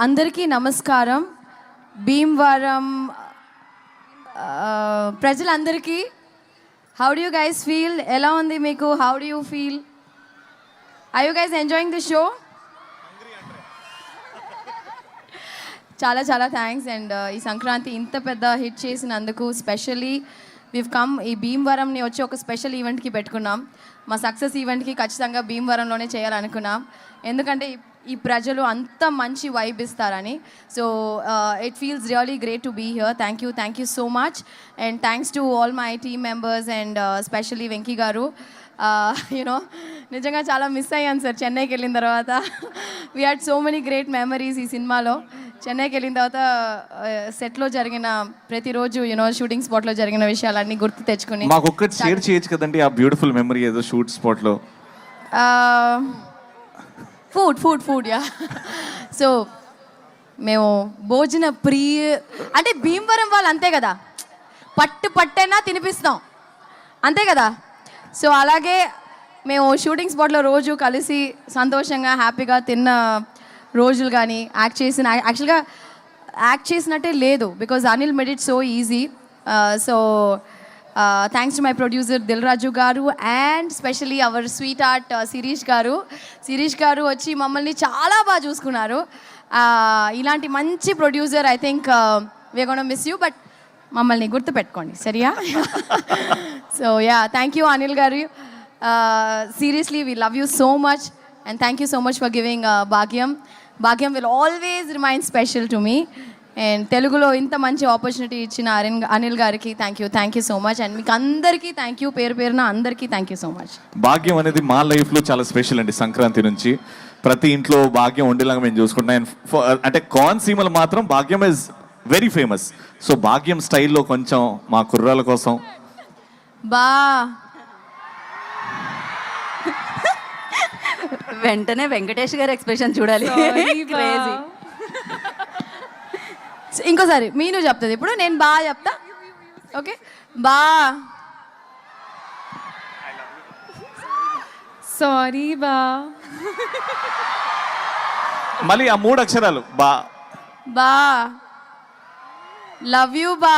అందరికీ నమస్కారం. భీమవరం ప్రజలందరికీ how do you guys feel? ఎలా ఉంది మీకు? How do you feel? Are you guys enjoying the show? చాలా చాలా థ్యాంక్స్. అండ్ ఈ సంక్రాంతి ఇంత పెద్ద హిట్ చేసినందుకు స్పెషల్లీ వీవ్ కమ్ ఈ భీమవరంని వచ్చి ఒక స్పెషల్ ఈవెంట్కి పెట్టుకున్నాం. మా సక్సెస్ ఈవెంట్కి ఖచ్చితంగా భీమవరంలోనే చేయాలనుకున్నాం, ఎందుకంటే ఈ ప్రజలు అంత మంచి వైబ్ ఇస్తారని. So it feels really great to be here. Thank you so much. And thanks to all my team members and specially Venky garu. You know నిజంగా చాలా మిస్ అయ్యాను సార్ చెన్నైకి వెళ్ళిన తర్వాత. We had so many great memories ఈ సినిమాలో. చెన్నైకి వెళ్ళిన తర్వాత సెట్లో జరిగిన ప్రతిరోజు యూనో షూటింగ్ స్పాట్లో జరిగిన విషయాలన్నీ గుర్తు తెచ్చుకుని మాకు ఒక్కటి షేర్ చేయొచ్చు కదండి ఆ బ్యూటిఫుల్ మెమరీ ఏదో షూట్ స్పాట్లో. Food yeah. సో మేము భోజన అంటే భీమవరం వాళ్ళు అంతే కదా, పట్టైనా తినిపిస్తాం అంతే కదా. సో అలాగే మేము షూటింగ్ స్పాట్లో రోజు కలిసి సంతోషంగా హ్యాపీగా తిన్న రోజులు కానీ యాక్చువల్గా యాక్ట్ చేసినట్టే లేదు, because Anil made it so easy. So thanks to my producer Dil Raju garu and specially our sweetheart Shirish garu వచ్చి మమ్మల్ని చాలా బాగా చూసుకున్నారు. ఇలాంటి మంచి producer I think we are gonna miss you, but మమ్మల్ని గుర్తుపెట్టుకోండి సరియా. So yeah, thank you Anil garu. Seriously we love you so much and thank you so much for giving Bhagyam will always remain special to me. And తెలుగులో ఇంత మంచి opportunity ఇచ్చిన అనిల్ గారికి thank you so much. And మీకు అందరికీ థ్యాంక్ యూ, పేరున అందరికీ thank you so much. భాగ్యం అనేది మా లైఫ్లో చాలా స్పెషల్ అండి. సంక్రాంతి నుంచి ప్రతి ఇంట్లో భాగ్యం ఉండేలాగా మేము చూసుకుంటాం. అంటే కోనసీమలో మాత్రం భాగ్యం ఇస్ వెరీ ఫేమస్. సో భాగ్యం స్టైల్లో కొంచెం మా కుర్రాల కోసం వెంటనే వెంకటేష్ గారి ఎక్స్ప్రెషన్ చూడాలి. ఇంకోసారి మీను చెప్తుంది, ఇప్పుడు నేను బా చెప్తా. ఓకే, బా సారీ బా. మళ్ళీ ఆ 3 అక్షరాలు బా లవ్ యూ బా.